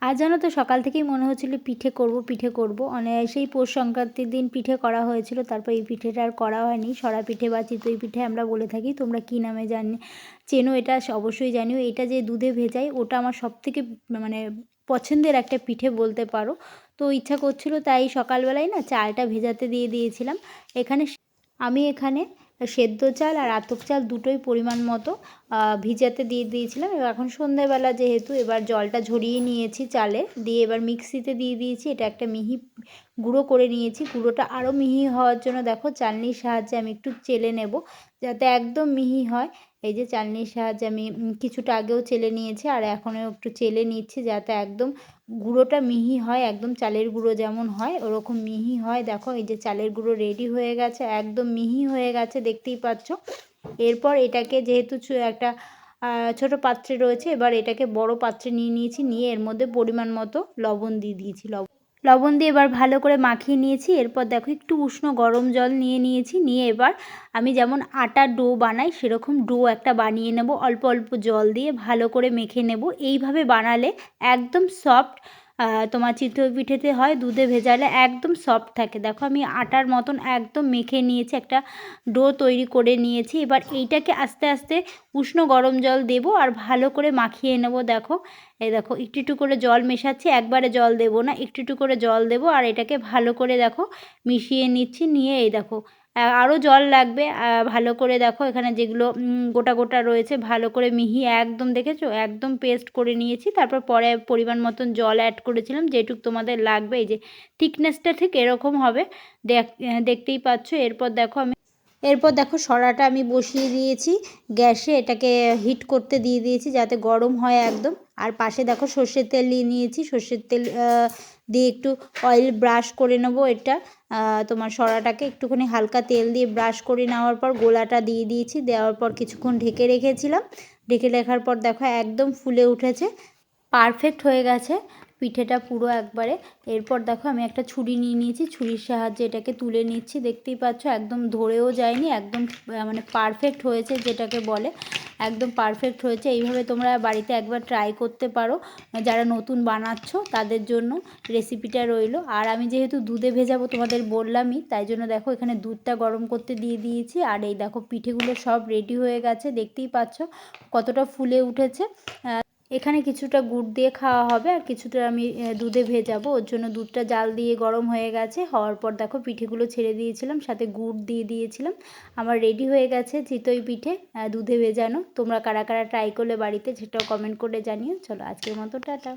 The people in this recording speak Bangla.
আজ জানো তো সকাল থেকেই মনে হচ্ছিল পিঠে করব সেই পৌষ সংক্রান্তির দিন পিঠে করা হয়েছিল, তারপর এই পিঠেটা আর করা হয়নি। সরা পিঠে বা চিতই পিঠে আমরা বলে থাকি, তোমরা কী নামে চেনো এটা অবশ্যই জানিও। এটা যে দুধে ভেজাই ওটা আমার সবথেকে মানে পছন্দের একটা পিঠে বলতে পারো। তো ইচ্ছা করছিল তাই সকালবেলায় না চালটা ভেজাতে দিয়ে দিয়েছিলাম। আমি এখানে সেদ্ধ চাল আর আতপ চাল দুটোই পরিমাণ মতো ভিজাতে দিয়ে দিয়েছিলাম। এবার এখন সন্ধ্যেবেলা যেহেতু এবার জলটা ঝরিয়ে নিয়েছি চালে দিয়ে, এবার মিক্সিতে দিয়ে দিয়েছি। এটা একটা মিহি গুঁড়ো করে নিয়েছি। গুঁড়োটা আরও মিহি হওয়ার জন্য দেখো চালনির সাহায্যে আমি একটু চেলে নেব, যাতে একদম মিহি হয়। এই যে চালনির সাহায্যে আমি কিছুটা আগেও চেলে নিয়েছি আর এখনও একটু চেলে নিচ্ছি, যাতে একদম গুঁড়োটা মিহি হয়, একদম চালের গুঁড়ো যেমন হয় ওরকম মিহি হয়। দেখো এই যে চালের গুঁড়ো রেডি হয়ে গেছে, একদম মিহি হয়ে গেছে, দেখতেই পাচ্ছ। এরপর এটাকে যেহেতু একটা ছোট পাত্রে রয়েছে, এবার এটাকে বড় পাত্রে নিয়ে নিয়েছি, নিয়ে এর মধ্যে পরিমাণ মতো লবণ দিয়ে দিয়েছি। লবণ দিয়ে এবার ভালো করে মাখিয়ে নিয়েছি। এরপর দেখো একটু উষ্ণ গরম জল নিয়ে নিয়েছি, নিয়ে এবার আমি যেমন আটার ডো বানাই সেরকম ডো একটা বানিয়ে নেব, অল্প অল্প জল দিয়ে ভালো করে মেখে নেব। এইভাবে বানালে একদম সফট তোমার চিতই পিঠেতে হয়, দুধে ভেজালে একদম সফট থাকে। দেখো আমি আটার মতন একদম মেখে নিয়েছি, একটা ডো তৈরি করে নিয়েছি। এবার এইটাকে আস্তে আস্তে উষ্ণ গরম জল দেব আর ভালো করে মাখিয়ে নেব। দেখো এই দেখো একটু একটু করে জল মেশাচ্ছি, একবারে জল দেব না, একটু একটু করে জল দেব আর এটাকে ভালো করে দেখো মিশিয়ে নিচ্ছি। নিয়ে এই দেখো আরও জল লাগবে ভালো করে। দেখো এখানে যেগুলো গোটা গোটা রয়েছে ভালো করে মিহি একদম দেখেছো একদম পেস্ট করে নিয়েছি। তারপর পরে পরিমাণ মতন জল অ্যাড করেছিলাম যেটুকু তোমাদের লাগবে। এই যে থিকনেসটা ঠিক এরকম হবে, দেখতেই পাচ্ছ। এরপর দেখো সরাটা আমি বসিয়ে দিয়েছি গ্যাসে, এটাকে হিট করতে দিয়ে দিয়েছি যাতে গরম হয় একদম। আর পাশে দেখো সর্ষের তেল নিয়ে নিয়েছি, সর্ষের তেল দিয়ে একটু অয়েল ব্রাশ করে নেবো। এটা তোমার সরাটাকে একটুখানি হালকা তেল দিয়ে ব্রাশ করে নেওয়ার পর গোলাটা দিয়ে দিয়েছি, দেওয়ার পর কিছুক্ষণ ঢেকে রেখেছিলাম। ঢেকে রাখার পর দেখো একদম ফুলে উঠেছে, পারফেক্ট হয়ে গেছে পিঠেটা পুরো একবারে। এরপর দেখো আমি একটা ছুরি নিয়ে নিয়েছি, ছুরির সাহায্যে এটাকে তুলে নিচ্ছি। দেখতেই পাচ্ছ একদম ধরেও যায়নি, একদম মানে পারফেক্ট হয়েছে যেটাকে বলে, একদম পারফেক্ট হয়েছে। এইভাবে তোমরা বাড়িতে একবার ট্রাই করতে পারো, যারা নতুন বানাচ্ছ তাদের জন্য রেসিপিটা রইলো। আর আমি যেহেতু দুধে ভেজাবো তোমাদের বললামই, তাই জন্য দেখো এখানে দুধটা গরম করতে দিয়ে দিয়েছি। আর এই দেখো পিঠেগুলো সব রেডি হয়ে গেছে, দেখতেই পাচ্ছ কতটা ফুলে উঠেছে। এখানে কিছুটা গুড় দিয়ে খাওয়া হবে আর কিছুটা আমি দুধে ভেজাবো, ওর জন্য দুধটা জাল দিয়ে গরম হয়ে গেছে। হওয়ার পর দেখো পিঠেগুলো ছেড়ে দিয়েছিলাম, সাথে গুড় দিয়ে দিয়েছিলাম। আমার রেডি হয়ে গেছে চিতই পিঠে দুধে ভেজানো। তোমরা কারা কারা ট্রাই করলে বাড়িতে সেটাও কমেন্ট করে জানিও। চলো আজকের মতো টাটা।